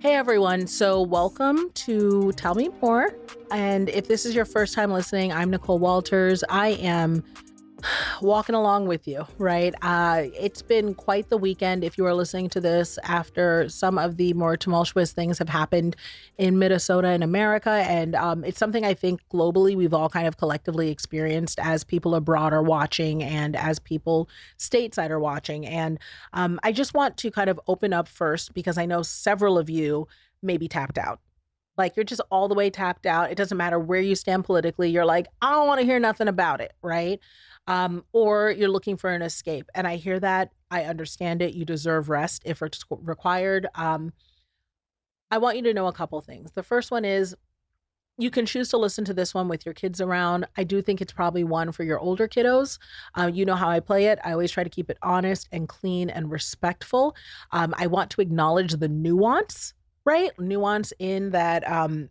Hey everyone, so welcome to Tell Me More. And if this is your first time listening, I'm Nicole Walters. I am walking along with you, right? It's been quite the weekend if you are listening to this after some of the more tumultuous things have happened in Minnesota and America. And it's something I think globally we've all kind of collectively experienced as people abroad are watching and as people stateside are watching. And I just want to kind of open up first because I know several of you may be tapped out. Like you're just all the way tapped out. It doesn't matter where you stand politically. You're like, I don't want to hear nothing about it, right? Or you're looking for an escape. And I hear that. I understand it. You deserve rest if it's required. I want you to know a couple things. The first one is you can choose to listen to this one with your kids around. I do think it's probably one for your older kiddos. You know how I play it. I always try to keep it honest and clean and respectful. I want to acknowledge the nuance, right? Nuance in that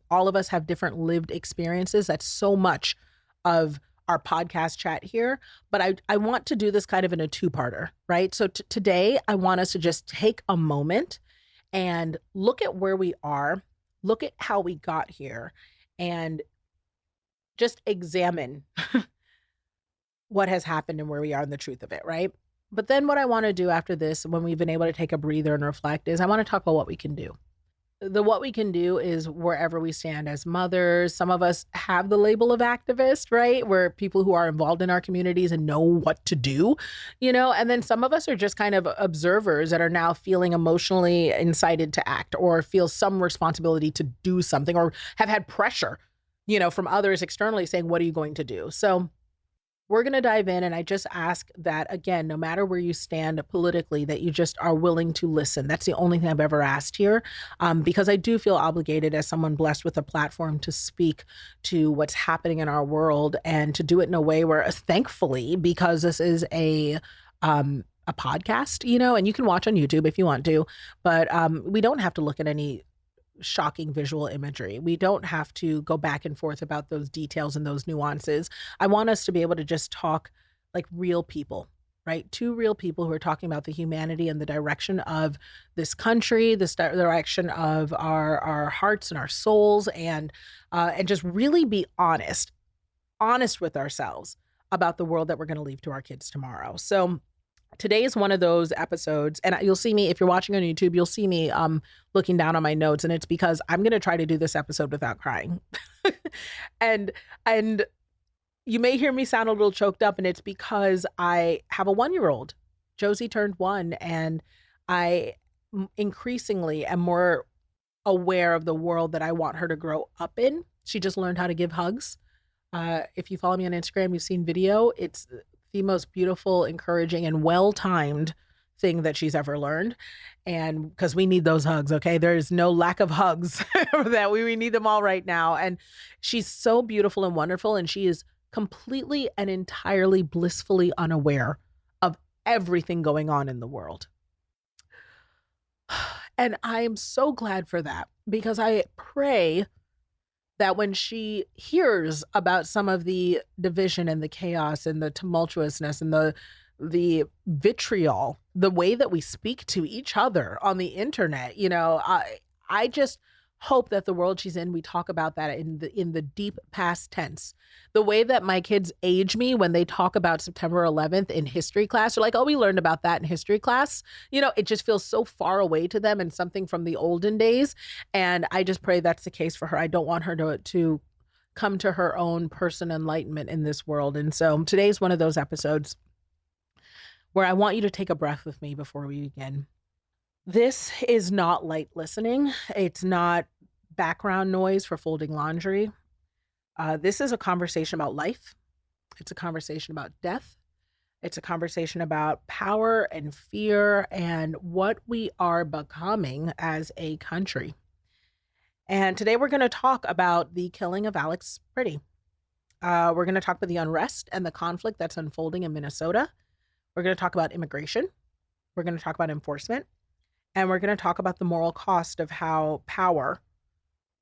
all of us have different lived experiences. That's so much of our podcast chat here. But I want to do this kind of in a two-parter, right? So today, I want us to just take a moment and look at where we are, look at how we got here, and just examine what has happened and where we are and the truth of it, right? But then what I want to do after this, when we've been able to take a breather and reflect, is I want to talk about what we can do. What we can do is wherever we stand as mothers. Some of us have the label of activist, right? We're people who are involved in our communities and know what to do, and then some of us are just kind of observers that are now feeling emotionally incited to act or feel some responsibility to do something or have had pressure, from others externally saying, what are you going to do? So we're going to dive in, and I just ask that, again, no matter where you stand politically, that you just are willing to listen. That's the only thing I've ever asked here, because I do feel obligated as someone blessed with a platform to speak to what's happening in our world and to do it in a way where, thankfully, because this is a podcast, and you can watch on YouTube if you want to, but we don't have to look at any shocking visual imagery. We don't have to go back and forth about those details and those nuances. I want us to be able to just talk like real people, right? Two real people who are talking about the humanity and the direction of this country, this direction of our hearts and our souls, and just really be honest with ourselves about the world that we're going to leave to our kids tomorrow. So today is one of those episodes, and you'll see me, if you're watching on YouTube, you'll see me looking down on my notes, and it's because I'm going to try to do this episode without crying. and you may hear me sound a little choked up, and it's because I have a 1-year-old. Josie turned 1, and I increasingly am more aware of the world that I want her to grow up in. She just learned how to give hugs. If you follow me on Instagram, you've seen video. It's the most beautiful, encouraging, and well-timed thing that she's ever learned. And because we need those hugs, okay? There's no lack of hugs that we need them all right now. And she's so beautiful and wonderful. And she is completely and entirely blissfully unaware of everything going on in the world. And I am so glad for that, because I pray that when she hears about some of the division and the chaos and the tumultuousness and the vitriol, the way that we speak to each other on the internet, I just hope that the world she's in, we talk about that in the deep past tense. The way that my kids age me when they talk about September 11th in history class, they're like, oh, we learned about that in history class. It just feels so far away to them and something from the olden days. And I just pray that's the case for her. I don't want her to come to her own personal enlightenment in this world. And so today's one of those episodes where I want you to take a breath with me before we begin. This is not light listening. It's not background noise for folding laundry. This is a conversation about life. It's a conversation about death. It's a conversation about power and fear and what we are becoming as a country. And today we're going to talk about the killing of Alex Pretti. We're going to talk about the unrest and the conflict that's unfolding in Minnesota. We're going to talk about immigration. We're going to talk about enforcement. And we're going to talk about the moral cost of how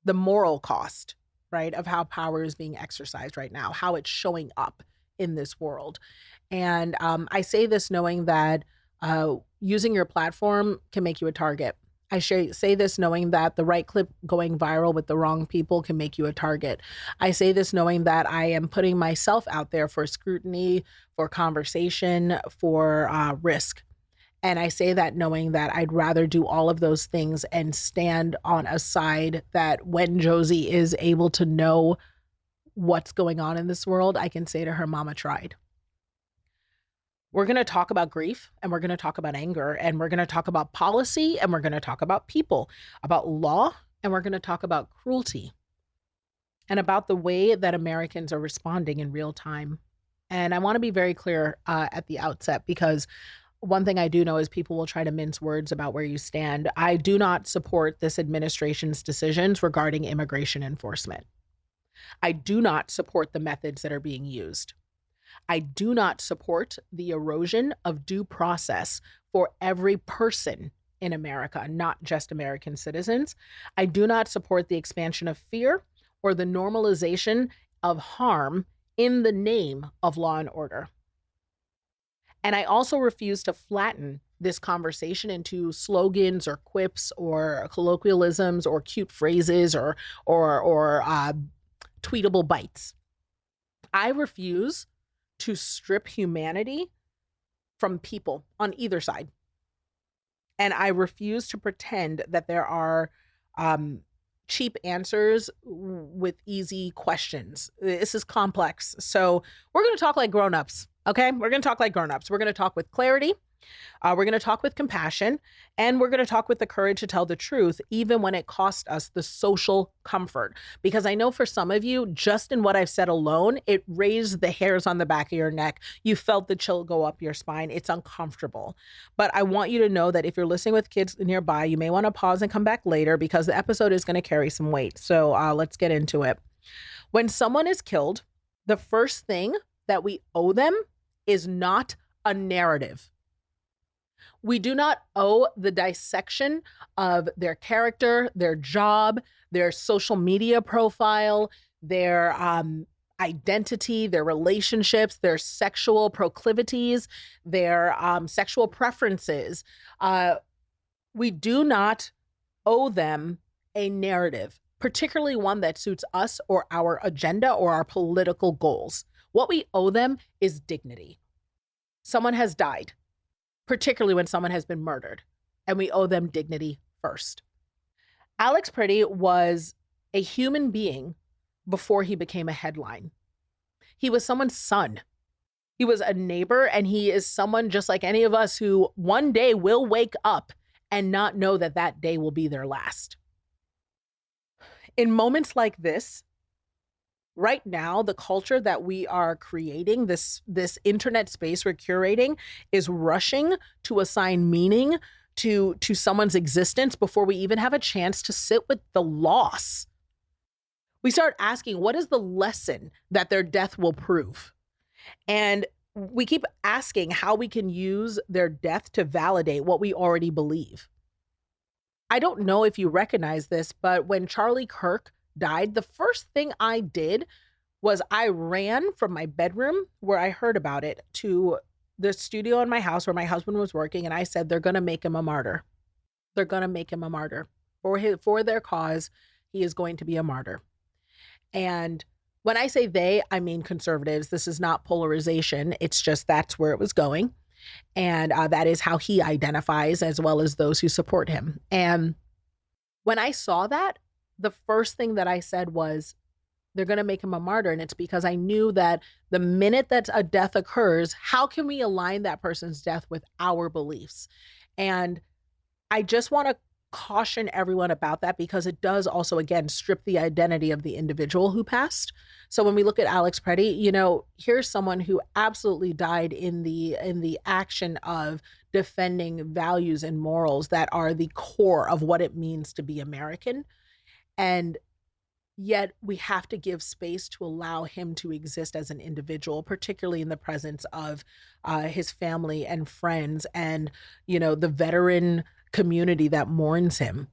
the moral cost, right, of how power is being exercised right now, how it's showing up in this world. And I say this knowing that using your platform can make you a target. I say this knowing that the right clip going viral with the wrong people can make you a target. I say this knowing that I am putting myself out there for scrutiny, for conversation, for risk. And I say that knowing that I'd rather do all of those things and stand on a side that when Josie is able to know what's going on in this world, I can say to her, Mama tried. We're going to talk about grief, and we're going to talk about anger, and we're going to talk about policy, and we're going to talk about people, about law, and we're going to talk about cruelty, and about the way that Americans are responding in real time. And I want to be very clear at the outset, because one thing I do know is people will try to mince words about where you stand. I do not support this administration's decisions regarding immigration enforcement. I do not support the methods that are being used. I do not support the erosion of due process for every person in America, not just American citizens. I do not support the expansion of fear or the normalization of harm in the name of law and order. And I also refuse to flatten this conversation into slogans or quips or colloquialisms or cute phrases or tweetable bites. I refuse to strip humanity from people on either side. And I refuse to pretend that there are cheap answers with easy questions. This is complex. So we're going to talk like grown-ups, okay? We're going to talk like grown-ups. We're going to talk with clarity. We're going to talk with compassion, and we're going to talk with the courage to tell the truth, even when it costs us the social comfort. Because I know for some of you, just in what I've said alone, it raised the hairs on the back of your neck. You felt the chill go up your spine. It's uncomfortable. But I want you to know that if you're listening with kids nearby, you may want to pause and come back later because the episode is going to carry some weight. So let's get into it. When someone is killed, the first thing that we owe them is not a narrative. We do not owe the dissection of their character, their job, their social media profile, their identity, their relationships, their sexual proclivities, their sexual preferences. We do not owe them a narrative, particularly one that suits us or our agenda or our political goals. What we owe them is dignity. Someone has died, particularly when someone has been murdered, and we owe them dignity first. Alex Pretti was a human being before he became a headline. He was someone's son. He was a neighbor, and he is someone just like any of us who one day will wake up and not know that that day will be their last. In moments like this, right now, the culture that we are creating, this internet space we're curating, is rushing to assign meaning to someone's existence before we even have a chance to sit with the loss. We start asking, what is the lesson that their death will prove? And we keep asking how we can use their death to validate what we already believe. I don't know if you recognize this, but when Charlie Kirk died, the first thing I did was I ran from my bedroom where I heard about it to the studio in my house where my husband was working, and I said, they're going to make him a martyr. They're going to make him a martyr. For their cause, he is going to be a martyr. And when I say they, I mean conservatives. This is not polarization. It's just that's where it was going. And that is how he identifies, as well as those who support him. And when I saw that, the first thing that I said was, they're going to make him a martyr. And it's because I knew that the minute that a death occurs, how can we align that person's death with our beliefs? And I just want to caution everyone about that, because it does also, again, strip the identity of the individual who passed. So when we look at Alex Pretti, you know, here's someone who absolutely died in the action of defending values and morals that are the core of what it means to be American. And yet we have to give space to allow him to exist as an individual, particularly in the presence of his family and friends and, you know, the veteran community that mourns him.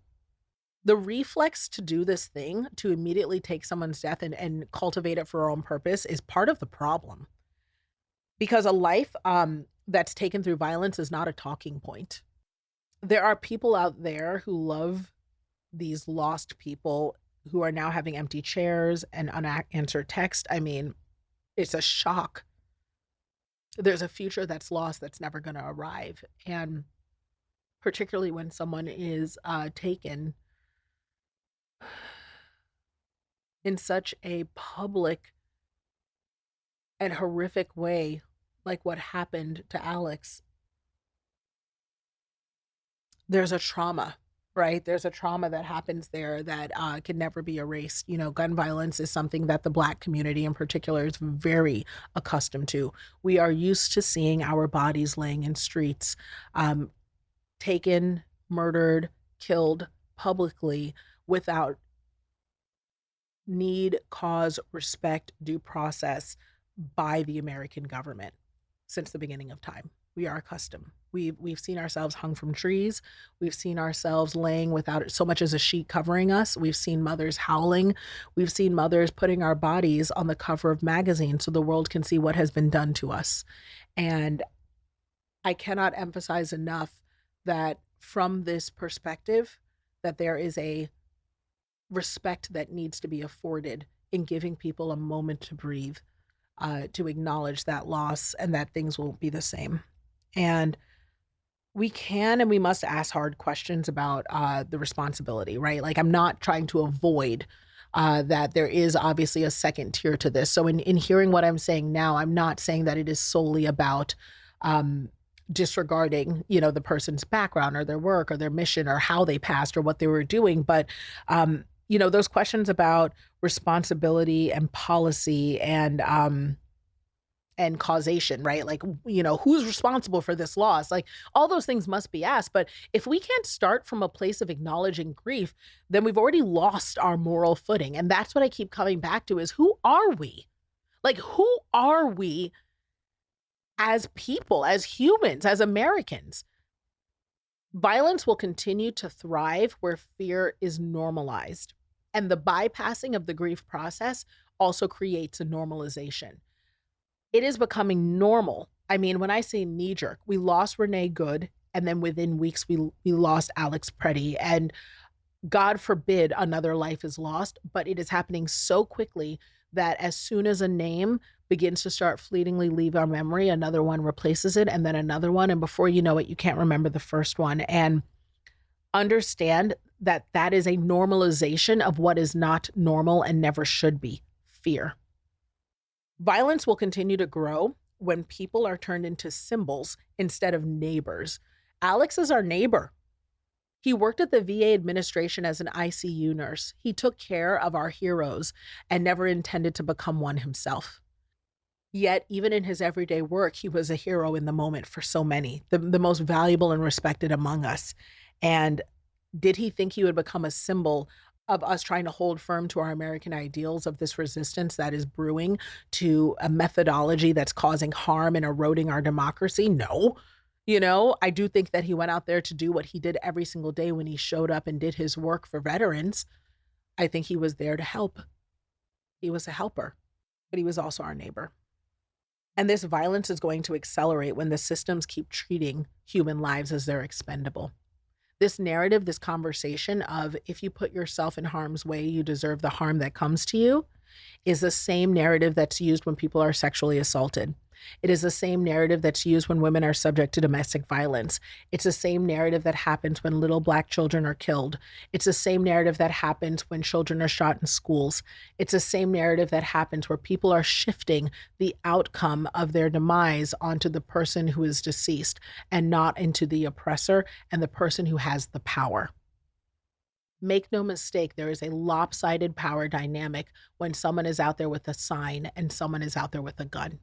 The reflex to do this thing, to immediately take someone's death and cultivate it for our own purpose, is part of the problem. Because a life that's taken through violence is not a talking point. There are people out there who love these lost people who are now having empty chairs and unanswered text. I mean, it's a shock. There's a future that's lost that's never going to arrive. And particularly when someone is taken in such a public and horrific way, like what happened to Alex, there's a trauma, right? There's a trauma that happens there that can never be erased. You know, gun violence is something that the Black community in particular is very accustomed to. We are used to seeing our bodies laying in streets, um, taken, murdered, killed publicly without need, cause, respect, due process by the American government since the beginning of time. We are accustomed. We've seen ourselves hung from trees. We've seen ourselves laying without so much as a sheet covering us. We've seen mothers howling. We've seen mothers putting our bodies on the cover of magazines so the world can see what has been done to us. And I cannot emphasize enough that from this perspective, that there is a respect that needs to be afforded in giving people a moment to breathe, to acknowledge that loss and that things won't be the same. And we can and we must ask hard questions about the responsibility, right? Like, I'm not trying to avoid that there is obviously a second tier to this. So in hearing what I'm saying now, I'm not saying that it is solely about disregarding, you know, the person's background or their work or their mission or how they passed or what they were doing. But, you know, those questions about responsibility and policy and causation, right? Like, you know, who's responsible for this loss? Like, all those things must be asked. But if we can't start from a place of acknowledging grief, then we've already lost our moral footing. And that's what I keep coming back to is, who are we? Like, who are we as people, as humans, as Americans? Violence will continue to thrive where fear is normalized. And the bypassing of the grief process also creates a normalization. It is becoming normal. I mean, when I say knee jerk, we lost Renee Good, and then within weeks we lost Alex Pretti, and God forbid another life is lost, but it is happening so quickly that as soon as a name begins to start fleetingly leave our memory, another one replaces it, and then another one, and before you know it, you can't remember the first one. And understand that that is a normalization of what is not normal and never should be: fear. Violence will continue to grow when people are turned into symbols instead of neighbors. Alex is our neighbor. He worked at the VA administration as an ICU nurse. He took care of our heroes and never intended to become one himself. Yet, even in his everyday work, he was a hero in the moment for so many, the most valuable and respected among us. And did he think he would become a symbol of us trying to hold firm to our American ideals of this resistance that is brewing to a methodology that's causing harm and eroding our democracy? No. You know, I do think that he went out there to do what he did every single day when he showed up and did his work for veterans. I think he was there to help. He was a helper, but he was also our neighbor. And this violence is going to accelerate when the systems keep treating human lives as they're expendable. This narrative, this conversation of, if you put yourself in harm's way, you deserve the harm that comes to you, is the same narrative that's used when people are sexually assaulted. It is the same narrative that's used when women are subject to domestic violence. It's the same narrative that happens when little Black children are killed. It's the same narrative that happens when children are shot in schools. It's the same narrative that happens where people are shifting the outcome of their demise onto the person who is deceased and not into the oppressor and the person who has the power. Make no mistake, there is a lopsided power dynamic when someone is out there with a sign and someone is out there with a gun.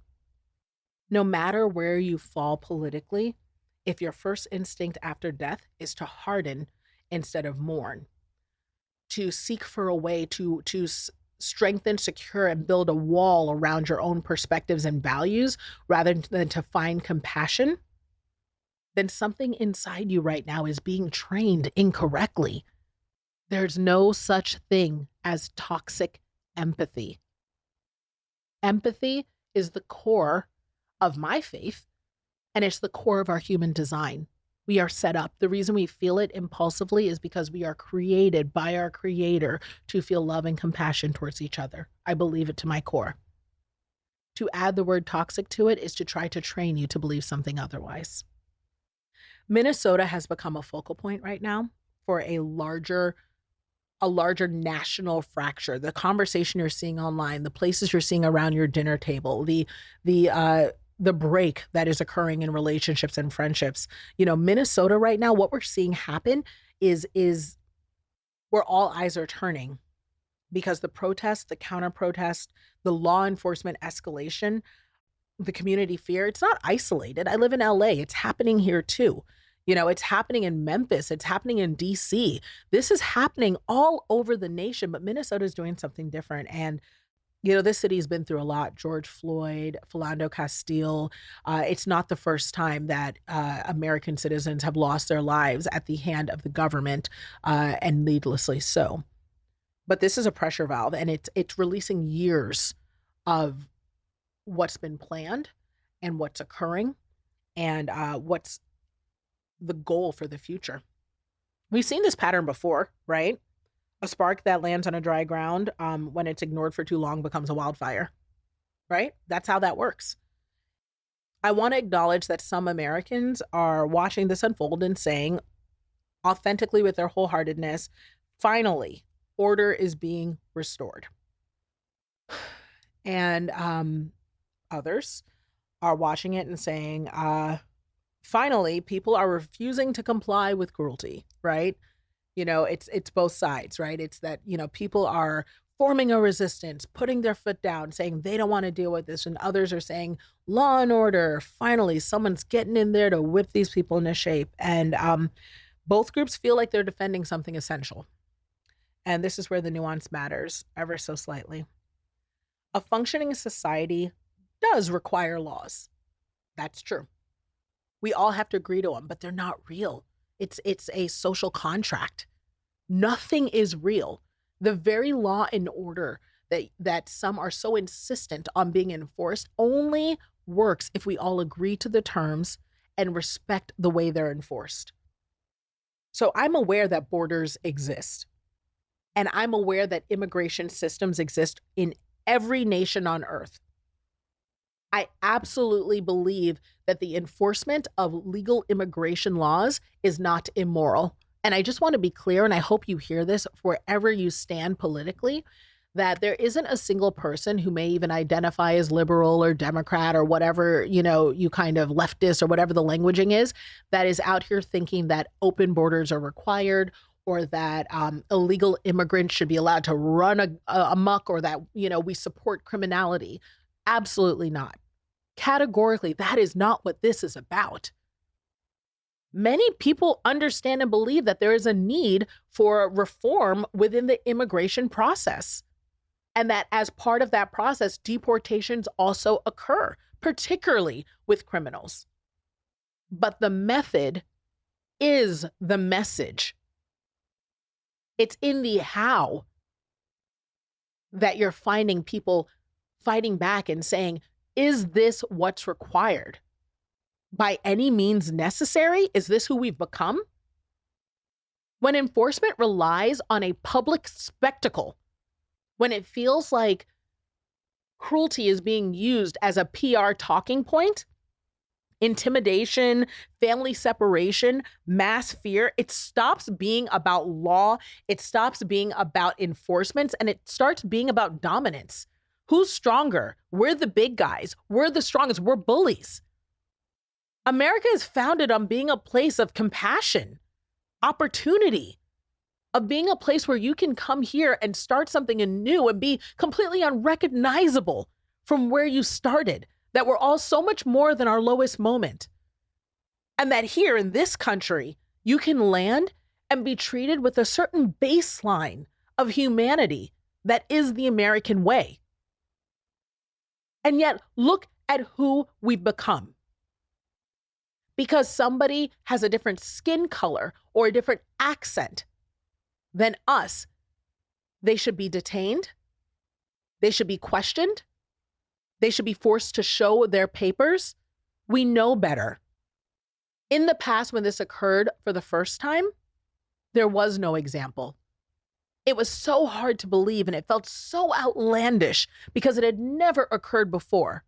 No matter where you fall politically, if your first instinct after death is to harden instead of mourn, to seek for a way to strengthen, secure, and build a wall around your own perspectives and values rather than to find compassion, then something inside you right now is being trained incorrectly. There's no such thing as toxic empathy. Empathy is the core of my faith, and it's the core of our human design. We are set up. The reason we feel it impulsively is because we are created by our creator to feel love and compassion towards each other. I believe it to my core. To add the word toxic to it is to try to train you to believe something otherwise. Minnesota has become a focal point right now for a larger national fracture. The conversation you're seeing online, the places you're seeing around your dinner table, the break that is occurring in relationships and friendships. Minnesota right now, what we're seeing happen is where all eyes are turning because the protest, the counter protest, the law enforcement escalation, the community fear, it's not isolated. I live in LA. It's happening here too. It's happening in Memphis. It's happening in DC. This is happening all over the nation, but Minnesota is doing something different. And, this city has been through a lot. George Floyd, Philando Castile. It's not the first time that American citizens have lost their lives at the hand of the government, and needlessly so. But this is a pressure valve, and it's releasing years of what's been planned and what's occurring and what's the goal for the future. We've seen this pattern before, right? A spark that lands on a dry ground, when it's ignored for too long, becomes a wildfire, right? That's how that works. I want to acknowledge that some Americans are watching this unfold and saying, authentically with their wholeheartedness, finally, order is being restored. And others are watching it and saying, finally, people are refusing to comply with cruelty, right? It's both sides, right? It's that, people are forming a resistance, putting their foot down, saying they don't want to deal with this. And others are saying, law and order, finally, someone's getting in there to whip these people into shape. And both groups feel like they're defending something essential. And this is where the nuance matters ever so slightly. A functioning society does require laws. That's true. We all have to agree to them, but they're not real. It's a social contract. Nothing is real. The very law and order that some are so insistent on being enforced only works if we all agree to the terms and respect the way they're enforced. So I'm aware that borders exist. And I'm aware that immigration systems exist in every nation on earth. I absolutely believe that the enforcement of legal immigration laws is not immoral. And I just want to be clear, and I hope you hear this wherever you stand politically, that there isn't a single person who may even identify as liberal or Democrat or whatever, you kind of leftist or whatever the languaging is, that is out here thinking that open borders are required or that illegal immigrants should be allowed to run amok or that, we support criminality. Absolutely not. Categorically, that is not what this is about. Many people understand and believe that there is a need for reform within the immigration process, and that as part of that process, deportations also occur, particularly with criminals. But the method is the message. It's in the how that you're finding people fighting back and saying, is this what's required? By any means necessary? Is this who we've become? When enforcement relies on a public spectacle, when it feels like cruelty is being used as a PR talking point, intimidation, family separation, mass fear, it stops being about law, it stops being about enforcement, and it starts being about dominance. Who's stronger? We're the big guys. We're the strongest. We're bullies. America is founded on being a place of compassion, opportunity, of being a place where you can come here and start something anew and be completely unrecognizable from where you started, that we're all so much more than our lowest moment. And that here in this country, you can land and be treated with a certain baseline of humanity that is the American way. And yet, look at who we've become. Because somebody has a different skin color or a different accent than us, they should be detained. They should be questioned. They should be forced to show their papers. We know better. In the past, when this occurred for the first time, there was no example. It was so hard to believe and it felt so outlandish because it had never occurred before.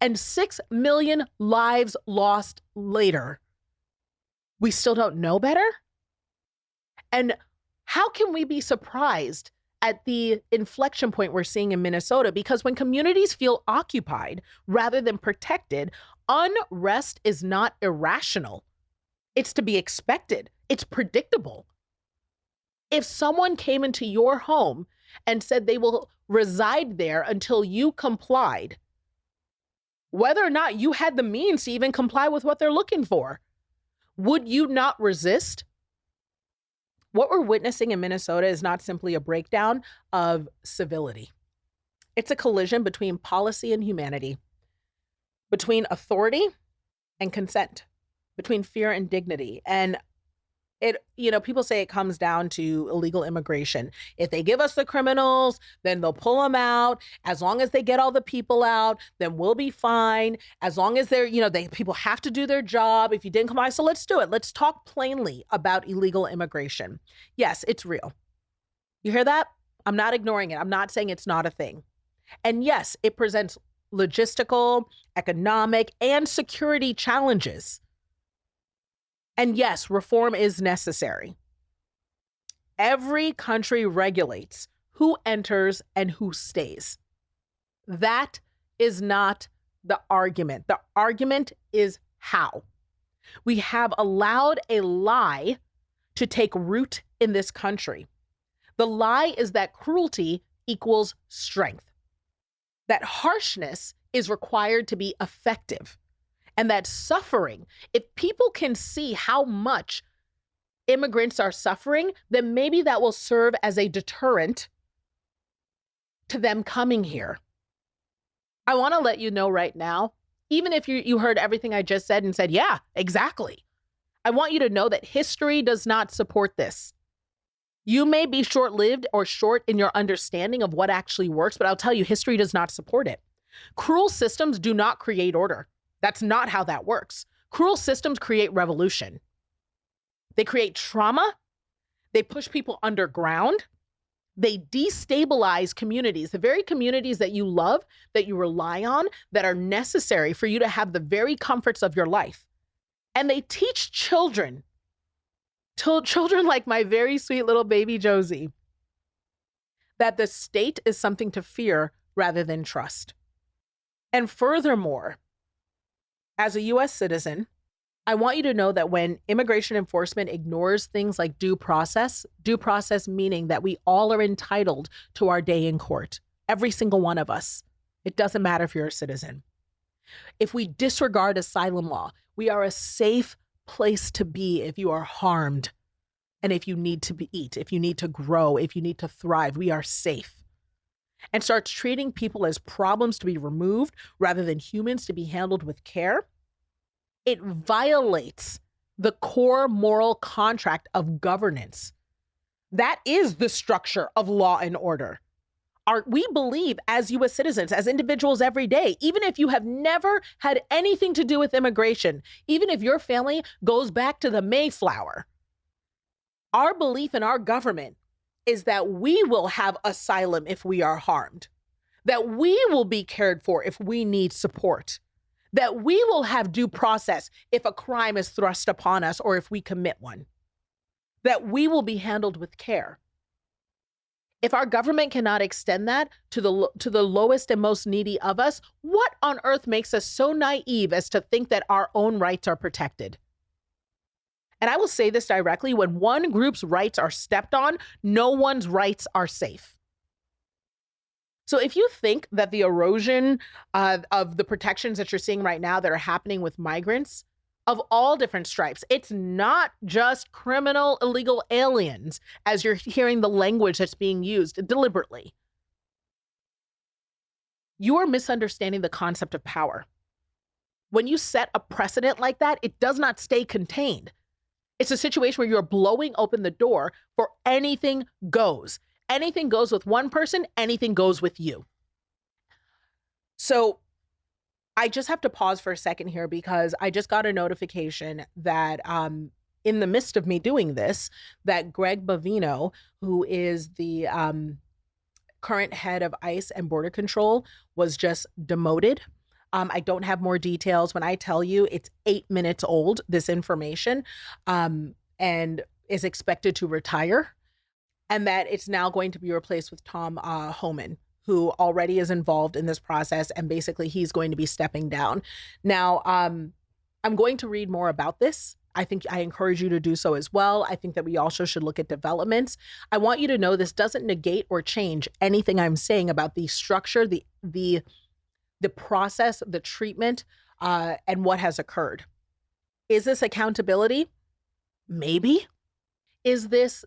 And 6 million lives lost later, we still don't know better? And how can we be surprised at the inflection point we're seeing in Minnesota? Because when communities feel occupied rather than protected, unrest is not irrational. It's to be expected. It's predictable. If someone came into your home and said they will reside there until you complied, whether or not you had the means to even comply with what they're looking for, would you not resist? What we're witnessing in Minnesota is not simply a breakdown of civility. It's a collision between policy and humanity, between authority and consent, between fear and dignity. And people say it comes down to illegal immigration. If they give us the criminals, then they'll pull them out. As long as they get all the people out, then we'll be fine. As long as people have to do their job. If you didn't comply, so let's do it. Let's talk plainly about illegal immigration. Yes, it's real. You hear that? I'm not ignoring it. I'm not saying it's not a thing. And yes, it presents logistical, economic, and security challenges. And yes, reform is necessary. Every country regulates who enters and who stays. That is not the argument. The argument is how. We have allowed a lie to take root in this country. The lie is that cruelty equals strength, that harshness is required to be effective. And that suffering, if people can see how much immigrants are suffering, then maybe that will serve as a deterrent to them coming here. I want to let you know right now, even if you heard everything I just said and said, yeah, exactly. I want you to know that history does not support this. You may be short-lived or short in your understanding of what actually works, but I'll tell you, history does not support it. Cruel systems do not create order. That's not how that works. Cruel systems create revolution. They create trauma. They push people underground. They destabilize communities, the very communities that you love, that you rely on, that are necessary for you to have the very comforts of your life. And they teach children like my very sweet little baby Josie, that the state is something to fear rather than trust. And furthermore, as a U.S. citizen, I want you to know that when immigration enforcement ignores things like due process meaning that we all are entitled to our day in court, every single one of us. It doesn't matter if you're a citizen. If we disregard asylum law, we are a safe place to be if you are harmed and if you need to eat, if you need to grow, if you need to thrive, we are safe. And starts treating people as problems to be removed rather than humans to be handled with care, it violates the core moral contract of governance. That is the structure of law and order. We believe as U.S. citizens, as individuals every day, even if you have never had anything to do with immigration, even if your family goes back to the Mayflower, our belief in our government is that we will have asylum if we are harmed, that we will be cared for if we need support, that we will have due process if a crime is thrust upon us or if we commit one, that we will be handled with care. If our government cannot extend that to the lowest and most needy of us, what on earth makes us so naive as to think that our own rights are protected? And I will say this directly, when one group's rights are stepped on, no one's rights are safe. So if you think that the erosion of the protections that you're seeing right now that are happening with migrants of all different stripes, it's not just criminal, illegal aliens, as you're hearing the language that's being used deliberately. You are misunderstanding the concept of power. When you set a precedent like that, it does not stay contained. It's a situation where you're blowing open the door for anything goes. Anything goes with one person, anything goes with you. So I just have to pause for a second here because I just got a notification that in the midst of me doing this, that Greg Bavino, who is the current head of ICE and border control, was just demoted. I don't have more details. When I tell you it's 8 minutes old, this information, and is expected to retire, and that it's now going to be replaced with Tom Homan, who already is involved in this process, and basically he's going to be stepping down. Now, I'm going to read more about this. I think I encourage you to do so as well. I think that we also should look at developments. I want you to know this doesn't negate or change anything I'm saying about the structure, the process, the treatment, and what has occurred. Is this accountability? Maybe. Is this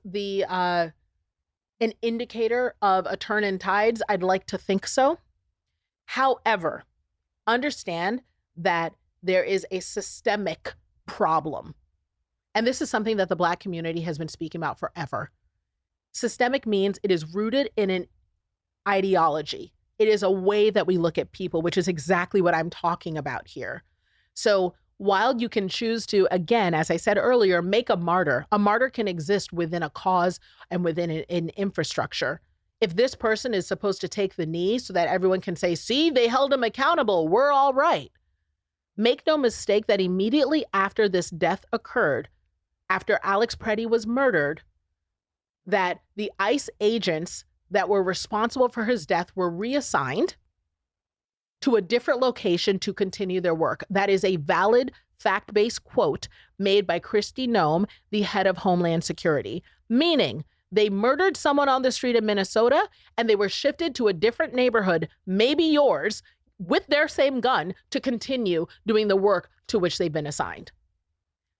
an indicator of a turn in tides? I'd like to think so. However, understand that there is a systemic problem. And this is something that the Black community has been speaking about forever. Systemic means it is rooted in an ideology. It is a way that we look at people, which is exactly what I'm talking about here. So while you can choose to, again, as I said earlier, make a martyr can exist within a cause and within an infrastructure. If this person is supposed to take the knee so that everyone can say, see, they held him accountable, we're all right. Make no mistake that immediately after this death occurred, after Alex Pretti was murdered, that the ICE agents that were responsible for his death were reassigned to a different location to continue their work. That is a valid, fact-based quote made by Kristi Noem, the head of Homeland Security, meaning they murdered someone on the street in Minnesota and they were shifted to a different neighborhood, maybe yours, with their same gun to continue doing the work to which they've been assigned.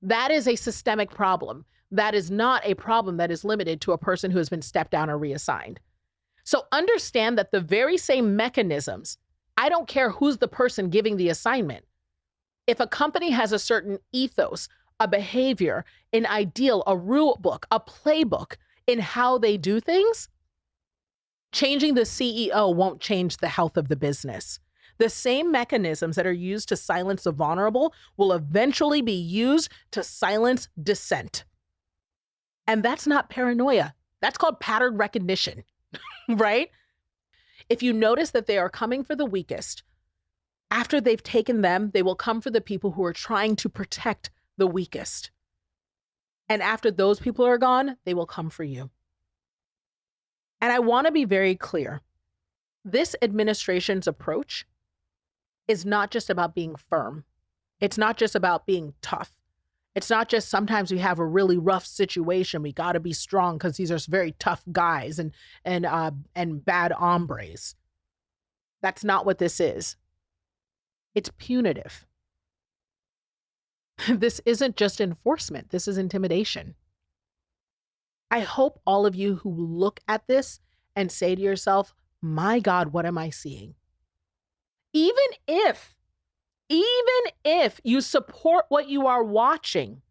That is a systemic problem. That is not a problem that is limited to a person who has been stepped down or reassigned. So understand that the very same mechanisms, I don't care who's the person giving the assignment. If a company has a certain ethos, a behavior, an ideal, a rule book, a playbook in how they do things, changing the CEO won't change the health of the business. The same mechanisms that are used to silence the vulnerable will eventually be used to silence dissent. And that's not paranoia. That's called pattern recognition, right? If you notice that they are coming for the weakest, after they've taken them, they will come for the people who are trying to protect the weakest. And after those people are gone, they will come for you. And I want to be very clear. This administration's approach is not just about being firm. It's not just about being tough. It's not just sometimes we have a really rough situation. We got to be strong because these are very tough guys and bad hombres. That's not what this is. It's punitive. This isn't just enforcement. This is intimidation. I hope all of you who look at this and say to yourself, my God, what am I seeing? Even if you support what you are watching,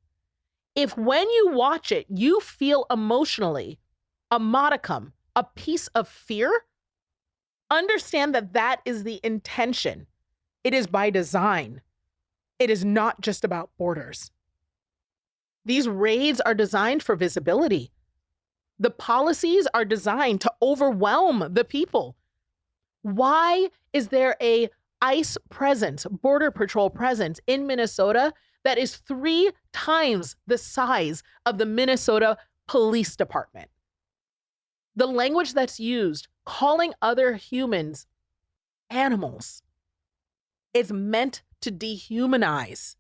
if when you watch it, you feel emotionally a modicum, a piece of fear, understand that that is the intention. It is by design. It is not just about borders. These raids are designed for visibility. The policies are designed to overwhelm the people. Why is there a ICE presence, Border Patrol presence in Minnesota that is 3 times the size of the Minnesota Police Department? The language that's used, calling other humans animals, is meant to dehumanize.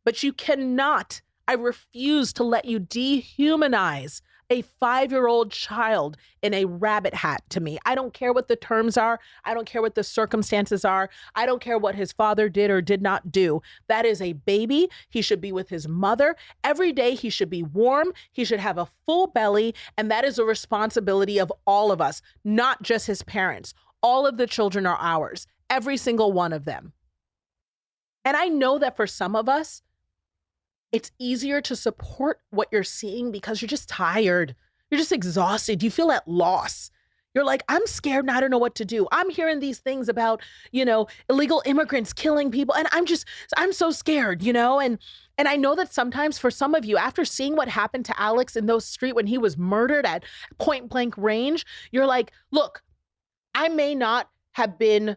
But you cannot, I refuse to let you dehumanize a 5-year-old child in a rabbit hat to me. I don't care what the terms are. I don't care what the circumstances are. I don't care what his father did or did not do. That is a baby. He should be with his mother. Every day he should be warm. He should have a full belly. And that is a responsibility of all of us, not just his parents. All of the children are ours, every single one of them. And I know that for some of us, it's easier to support what you're seeing because you're just tired. You're just exhausted. You feel at loss. You're like, I'm scared and I don't know what to do. I'm hearing these things about, illegal immigrants killing people. And I'm so scared, and I know that sometimes for some of you, after seeing what happened to Alex in those streets when he was murdered at point blank range, you're like, look, I may not have been,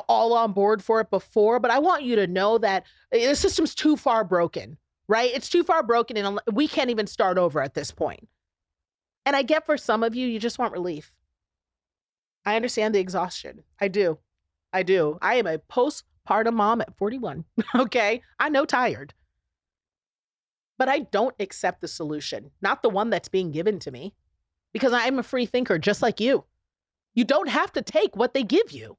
all on board for it before, but I want you to know that the system's too far broken, right? It's too far broken and we can't even start over at this point. And I get for some of you, you just want relief. I understand the exhaustion. I do. I do. I am a postpartum mom at 41. Okay. I know tired, but I don't accept the solution, not the one that's being given to me, because I'm a free thinker just like you. You don't have to take what they give you.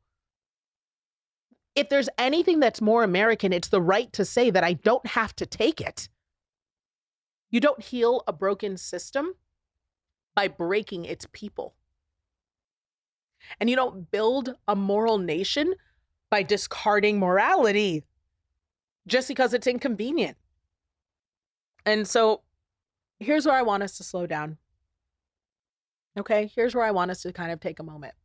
If there's anything that's more American, it's the right to say that I don't have to take it. You don't heal a broken system by breaking its people. And you don't build a moral nation by discarding morality just because it's inconvenient. And so here's where I want us to slow down. Okay, here's where I want us to kind of take a moment.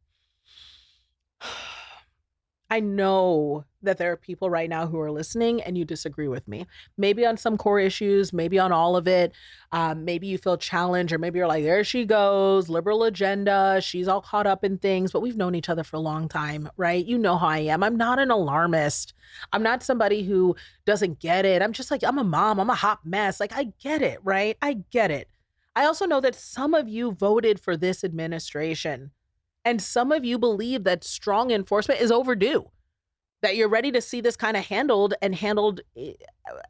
I know that there are people right now who are listening and you disagree with me. Maybe on some core issues, maybe on all of it. Maybe you feel challenged, or maybe you're like, there she goes, liberal agenda. She's all caught up in things, but we've known each other for a long time, right? You know how I am. I'm not an alarmist. I'm not somebody who doesn't get it. I'm just like, I'm a mom. I'm a hot mess. Like, I get it, right? I get it. I also know that some of you voted for this administration. And some of you believe that strong enforcement is overdue, that you're ready to see this kind of handled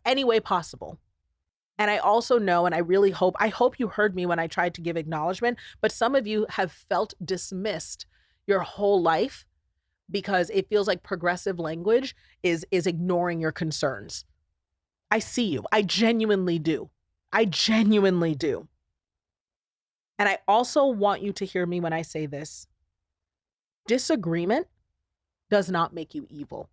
any way possible. And I also know, and I hope you heard me when I tried to give acknowledgement, but some of you have felt dismissed your whole life because it feels like progressive language is ignoring your concerns. I see you. I genuinely do. I genuinely do. And I also want you to hear me when I say this. Disagreement does not make you evil.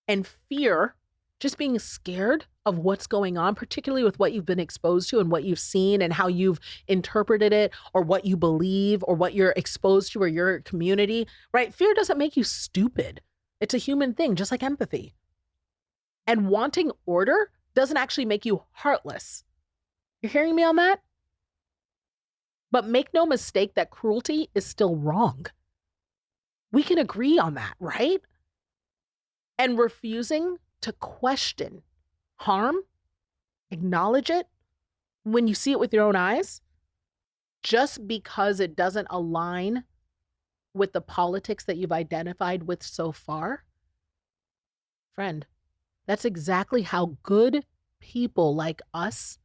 And fear, just being scared of what's going on, particularly with what you've been exposed to and what you've seen and how you've interpreted it, or what you believe or what you're exposed to, or your community, right? Fear doesn't make you stupid. It's a human thing, just like empathy. And wanting order doesn't actually make you heartless. You're hearing me on that? But make no mistake that cruelty is still wrong. We can agree on that, right? And refusing to question harm, acknowledge it when you see it with your own eyes, just because it doesn't align with the politics that you've identified with so far. Friend, that's exactly how good people like us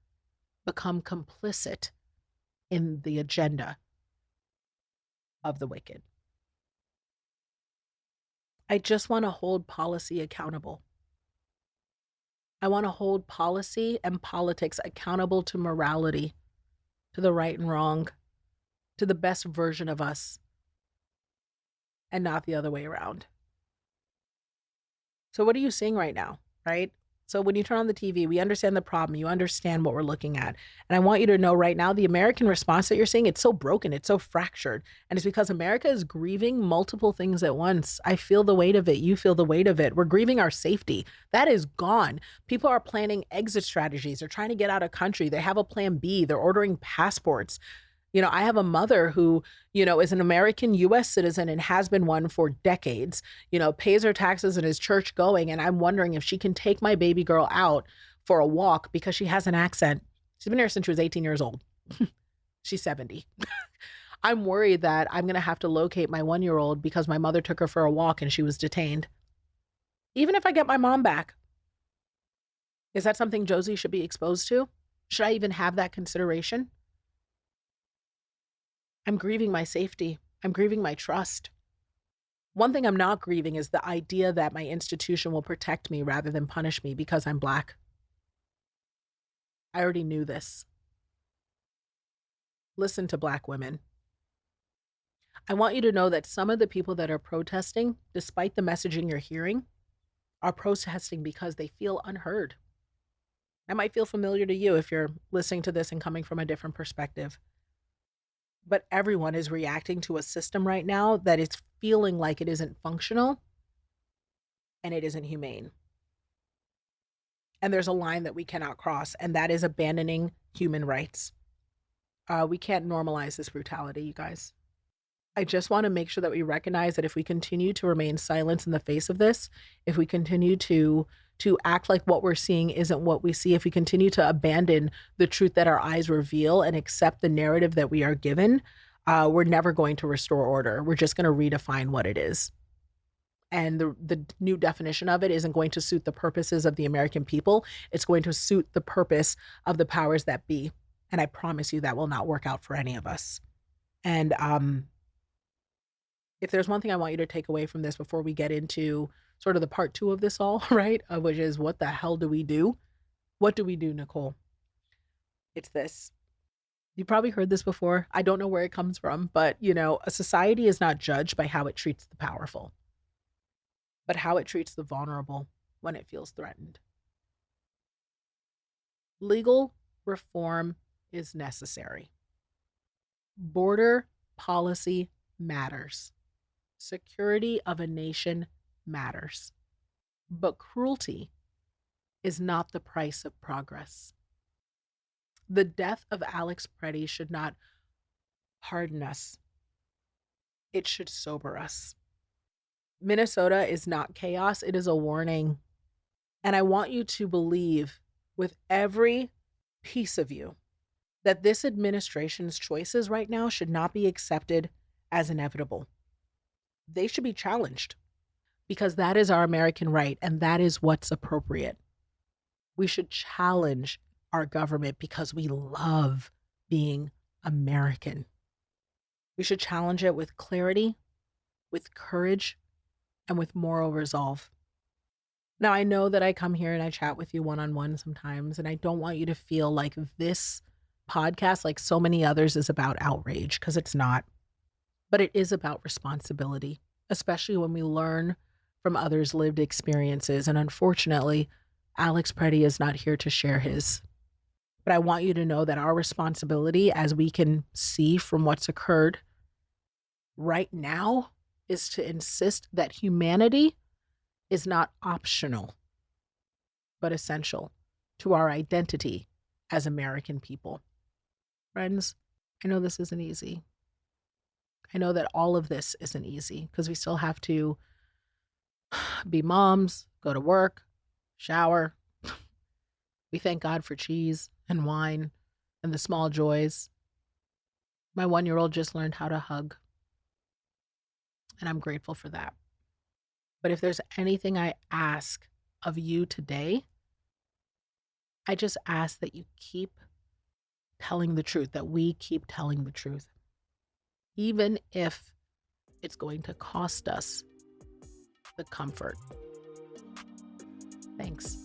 become complicit in the agenda of the wicked. I just want to hold policy accountable. I want to hold policy and politics accountable to morality, to the right and wrong, to the best version of us, and not the other way around. So what are you seeing right now, right? So when you turn on the TV, we understand the problem. You understand what we're looking at. And I want you to know right now, the American response that you're seeing, it's so broken, it's so fractured. And it's because America is grieving multiple things at once. I feel the weight of it. You feel the weight of it. We're grieving our safety. That is gone. People are planning exit strategies. They're trying to get out of country. They have a plan B. They're ordering passports. I have a mother who, is an American US citizen and has been one for decades, pays her taxes and is church going. And I'm wondering if she can take my baby girl out for a walk because she has an accent. She's been here since she was 18 years old. She's 70. I'm worried that I'm going to have to locate my 1-year-old because my mother took her for a walk and she was detained. Even if I get my mom back, is that something Josie should be exposed to? Should I even have that consideration? I'm grieving my safety. I'm grieving my trust. One thing I'm not grieving is the idea that my institution will protect me rather than punish me because I'm Black. I already knew this. Listen to Black women. I want you to know that some of the people that are protesting, despite the messaging you're hearing, are protesting because they feel unheard. That might feel familiar to you if you're listening to this and coming from a different perspective. But everyone is reacting to a system right now that is feeling like it isn't functional and it isn't humane. And there's a line that we cannot cross, and that is abandoning human rights. We can't normalize this brutality, you guys. I just want to make sure that we recognize that if we continue to remain silent in the face of this, if we continue to act like what we're seeing isn't what we see, if we continue to abandon the truth that our eyes reveal and accept the narrative that we are given, we're never going to restore order. We're just going to redefine what it is. And the new definition of it isn't going to suit the purposes of the American people. It's going to suit the purpose of the powers that be. And I promise you that will not work out for any of us. And if there's one thing I want you to take away from this before we get into sort of the part 2 of this all, right? Which is, what the hell do we do? What do we do, Nicole? It's this. You probably heard this before. I don't know where it comes from, but a society is not judged by how it treats the powerful, but how it treats the vulnerable when it feels threatened. Legal reform is necessary. Border policy matters. Security of a nation matters. But cruelty is not the price of progress. The death of Alex Pretti should not harden us. It should sober us. Minnesota is not chaos, it is a warning. And I want you to believe with every piece of you that this administration's choices right now should not be accepted as inevitable. They should be challenged, because that is our American right, and that is what's appropriate. We should challenge our government because we love being American. We should challenge it with clarity, with courage, and with moral resolve. Now, I know that I come here and I chat with you one-on-one sometimes, and I don't want you to feel like this podcast, like so many others, is about outrage, because it's not. But it is about responsibility, especially when we learn from others' lived experiences. And unfortunately, Alex Pretti is not here to share his. But I want you to know that our responsibility, as we can see from what's occurred right now, is to insist that humanity is not optional, but essential to our identity as American people. Friends, I know this isn't easy. I know that all of this isn't easy, because we still have to be moms, go to work, shower. We thank God for cheese and wine and the small joys. My 1-year-old just learned how to hug, and I'm grateful for that. But if there's anything I ask of you today, I just ask that you keep telling the truth, that we keep telling the truth, even if it's going to cost us the comfort. Thanks.